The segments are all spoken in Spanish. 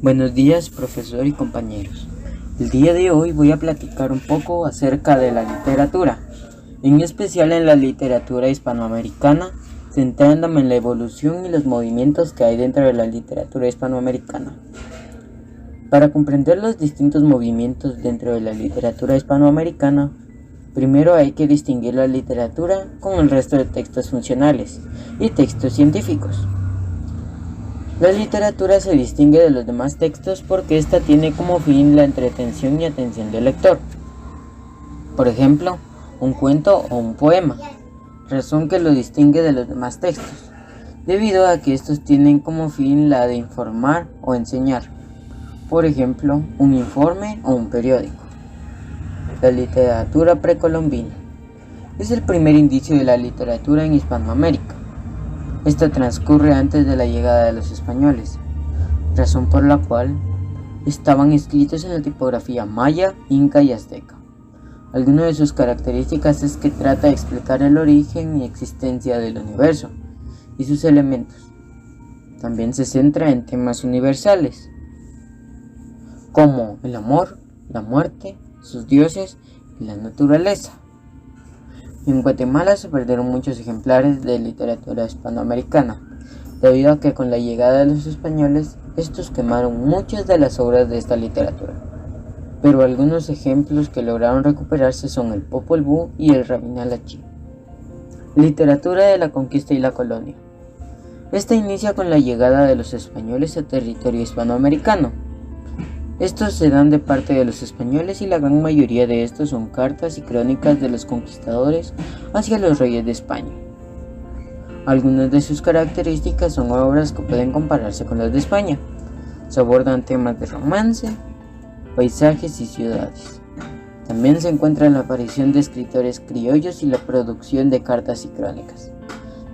Buenos días, profesor y compañeros. El día de hoy voy a platicar un poco acerca de la literatura, en especial en la literatura hispanoamericana, centrándome en la evolución y los movimientos que hay dentro de la literatura hispanoamericana. Para comprender los distintos movimientos dentro de la literatura hispanoamericana, primero hay que distinguir la literatura con el resto de textos funcionales y textos científicos. La literatura se distingue de los demás textos porque ésta tiene como fin la entretención y atención del lector. Por ejemplo, un cuento o un poema, razón que lo distingue de los demás textos, debido a que estos tienen como fin la de informar o enseñar. Por ejemplo, un informe o un periódico. La literatura precolombina es el primer indicio de la literatura en Hispanoamérica. Esta transcurre antes de la llegada de los españoles, razón por la cual estaban escritos en la tipografía maya, inca y azteca. Alguna de sus características es que trata de explicar el origen y existencia del universo y sus elementos. También se centra en temas universales, como el amor, la muerte, sus dioses y la naturaleza. En Guatemala se perdieron muchos ejemplares de literatura hispanoamericana, debido a que con la llegada de los españoles, estos quemaron muchas de las obras de esta literatura. Pero algunos ejemplos que lograron recuperarse son el Popol Vuh y el Rabinal Achí. Literatura de la conquista y la colonia. Esta inicia con la llegada de los españoles a territorio hispanoamericano. Estos se dan de parte de los españoles y la gran mayoría de estos son cartas y crónicas de los conquistadores hacia los reyes de España. Algunas de sus características son obras que pueden compararse con las de España. Se abordan temas de romance, paisajes y ciudades. También se encuentra la aparición de escritores criollos y la producción de cartas y crónicas.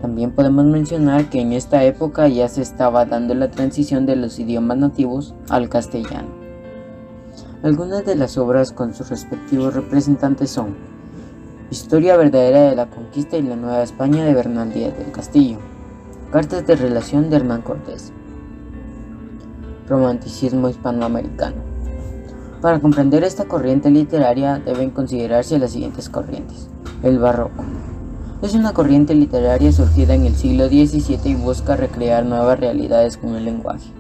También podemos mencionar que en esta época ya se estaba dando la transición de los idiomas nativos al castellano. Algunas de las obras con sus respectivos representantes son Historia verdadera de la conquista y la Nueva España de Bernal Díaz del Castillo, Cartas de relación de Hernán Cortés. Romanticismo hispanoamericano. Para comprender esta corriente literaria deben considerarse las siguientes corrientes. El barroco. Es una corriente literaria surgida en el siglo XVII y busca recrear nuevas realidades con el lenguaje.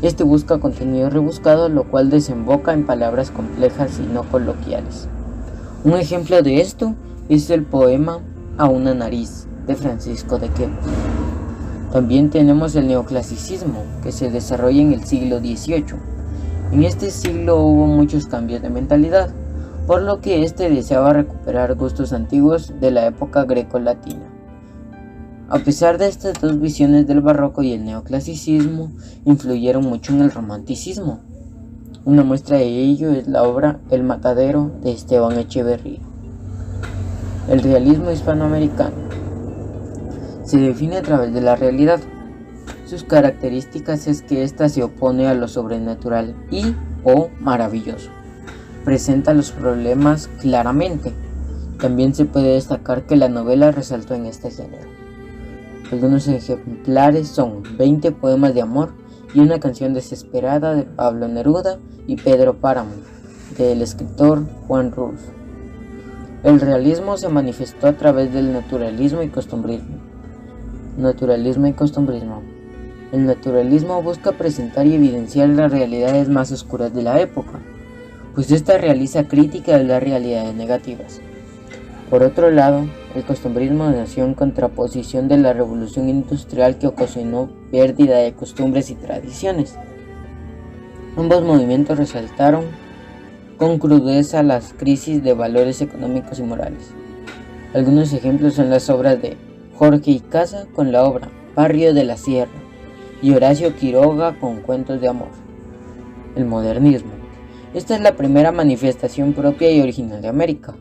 Este busca contenido rebuscado, lo cual desemboca en palabras complejas y no coloquiales. Un ejemplo de esto es el poema A una nariz, de Francisco de Quevedo. También tenemos el neoclasicismo, que se desarrolla en el siglo XVIII. En este siglo hubo muchos cambios de mentalidad, por lo que este deseaba recuperar gustos antiguos de la época greco-latina. A pesar de estas dos visiones del barroco y el neoclasicismo, influyeron mucho en el romanticismo. Una muestra de ello es la obra El matadero de Esteban Echeverría. El realismo hispanoamericano se define a través de la realidad. Sus características es que ésta se opone a lo sobrenatural y o maravilloso. Presenta los problemas claramente. También se puede destacar que la novela resaltó en este género. Algunos ejemplares son 20 poemas de amor y una canción desesperada de Pablo Neruda y Pedro Páramo, del escritor Juan Rulfo. El realismo se manifestó a través del naturalismo y costumbrismo. El naturalismo busca presentar y evidenciar las realidades más oscuras de la época, pues esta realiza crítica de las realidades negativas. Por otro lado, el costumbrismo nació en contraposición de la revolución industrial que ocasionó pérdida de costumbres y tradiciones. Ambos movimientos resaltaron con crudeza las crisis de valores económicos y morales. Algunos ejemplos son las obras de Jorge y Casa con la obra Barrio de la Sierra y Horacio Quiroga con Cuentos de Amor. El modernismo. Esta es la primera manifestación propia y original de América.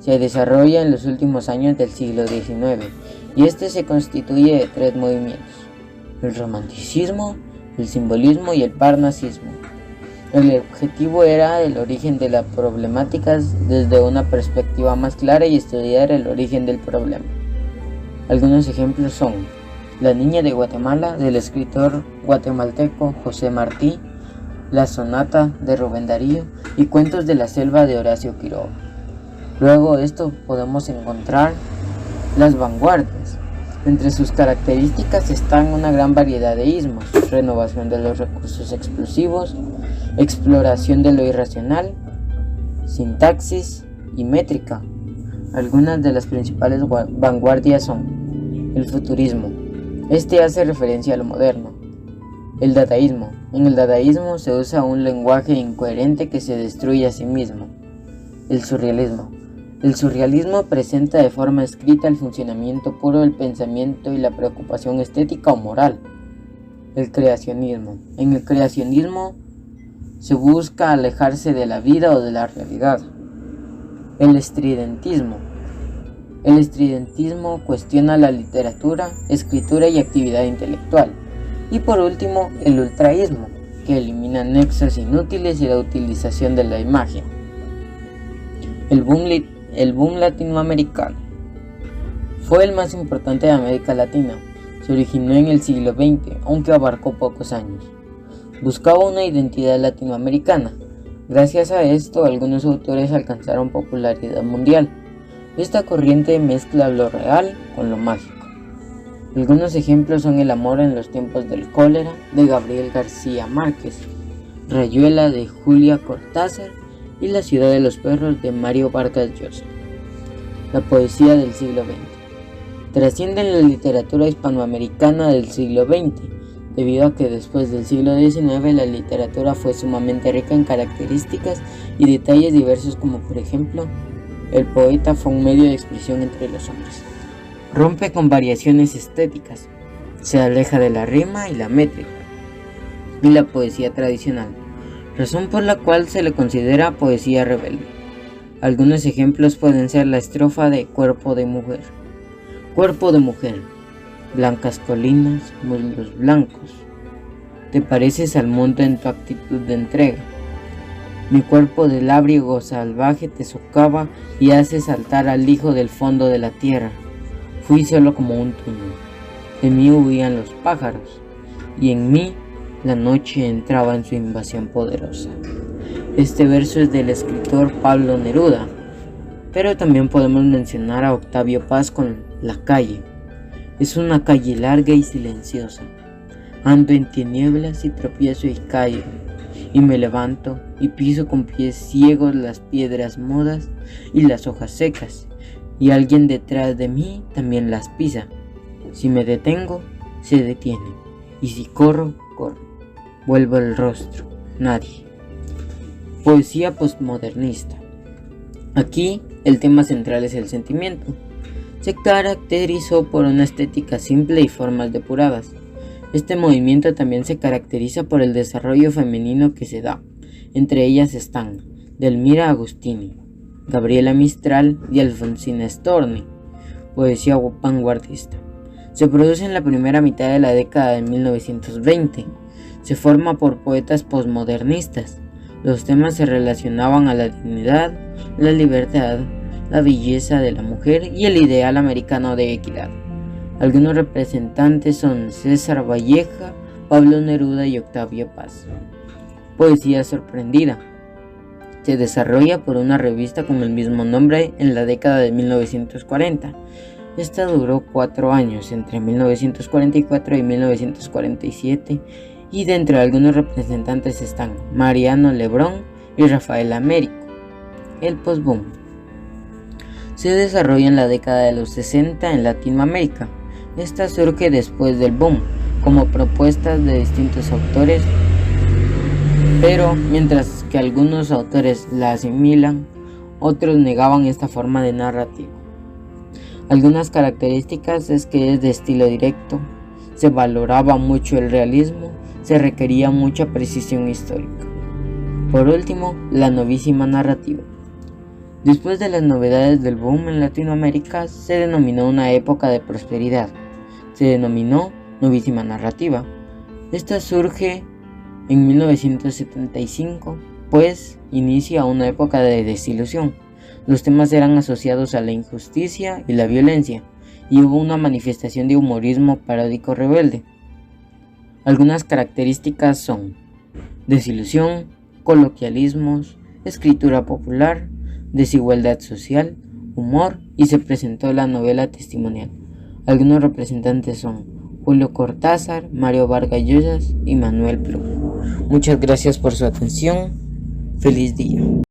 Se desarrolla en los últimos años del siglo XIX y este se constituye de tres movimientos: el romanticismo, el simbolismo y el parnasismo. El objetivo era el origen de las problemáticas desde una perspectiva más clara y estudiar el origen del problema. Algunos ejemplos son La niña de Guatemala, del escritor guatemalteco José Martí, La sonata de Rubén Darío y Cuentos de la selva de Horacio Quiroga. Luego de esto podemos encontrar las vanguardias. Entre sus características están una gran variedad de ismos, renovación de los recursos explosivos, exploración de lo irracional, sintaxis y métrica. Algunas de las principales vanguardias son el futurismo. Este hace referencia a lo moderno. El dadaísmo. En el dadaísmo se usa un lenguaje incoherente que se destruye a sí mismo. El surrealismo. El surrealismo presenta de forma escrita el funcionamiento puro del pensamiento y la preocupación estética o moral. El creacionismo. En el creacionismo se busca alejarse de la vida o de la realidad. El estridentismo. El estridentismo cuestiona la literatura, escritura y actividad intelectual. Y por último, el ultraísmo, que elimina nexos inútiles y la utilización de la imagen. El boom latinoamericano. Fue el más importante de América Latina. Se originó en el siglo XX, aunque abarcó pocos años. Buscaba una identidad latinoamericana. Gracias a esto, algunos autores alcanzaron popularidad mundial. Esta corriente mezcla lo real con lo mágico. Algunos ejemplos son El amor en los tiempos del cólera, de Gabriel García Márquez, Rayuela, de Julia Cortázar, y La ciudad de los perros, de Mario Vargas Llosa. La poesía del siglo XX. Trasciende en la literatura hispanoamericana del siglo XX, debido a que después del siglo XIX la literatura fue sumamente rica en características y detalles diversos, como por ejemplo, el poeta fue un medio de expresión entre los hombres. Rompe con variaciones estéticas, se aleja de la rima y la métrica, y la poesía tradicional, razón por la cual se le considera poesía rebelde. Algunos ejemplos pueden ser la estrofa de Cuerpo de mujer. Cuerpo de mujer, blancas colinas, muslos blancos, te pareces al mundo en tu actitud de entrega. Mi cuerpo de lábrigo salvaje te socava y hace saltar al hijo del fondo de la tierra. Fui solo como un túnel, de mí huían los pájaros, y en mí la noche entraba en su invasión poderosa. Este verso es del escritor Pablo Neruda, pero también podemos mencionar a Octavio Paz con La calle. Es una calle larga y silenciosa. Ando en tinieblas y tropiezo y caigo, y me levanto y piso con pies ciegos las piedras mudas y las hojas secas, y alguien detrás de mí también las pisa. Si me detengo, se detiene, y si corro, corro. Vuelvo el rostro, nadie. Poesía postmodernista. Aquí el tema central es el sentimiento. Se caracterizó por una estética simple y formas depuradas. Este movimiento también se caracteriza por el desarrollo femenino que se da. Entre ellas están Delmira Agustini, Gabriela Mistral y Alfonsina Storni. Poesía vanguardista. Se produce en la primera mitad de la década de 1920. Se forma por poetas postmodernistas. Los temas se relacionaban a la dignidad, la libertad, la belleza de la mujer y el ideal americano de equidad. Algunos representantes son César Valleja, Pablo Neruda y Octavio Paz. Poesía sorprendida. Se desarrolla por una revista con el mismo nombre en la década de 1940. Esta duró 4 años, entre 1944 y 1947, y dentro de algunos representantes están Mariano Lebrón y Rafael Américo. El postboom se desarrolla en la década de los 60 en Latinoamérica. Esta surge después del boom, como propuestas de distintos autores, pero mientras que algunos autores la asimilan, otros negaban esta forma de narrativa. Algunas características es que es de estilo directo, se valoraba mucho el realismo, se requería mucha precisión histórica. Por último, la novísima narrativa. Después de las novedades del boom en Latinoamérica, se denominó una época de prosperidad. Se denominó novísima narrativa. Esta surge en 1975, pues inicia una época de desilusión. Los temas eran asociados a la injusticia y la violencia, y hubo una manifestación de humorismo paródico rebelde. Algunas características son desilusión, coloquialismos, escritura popular, desigualdad social, humor, y se presentó la novela testimonial. Algunos representantes son Julio Cortázar, Mario Vargas Llosa y Manuel Plum. Muchas gracias por su atención. Feliz día.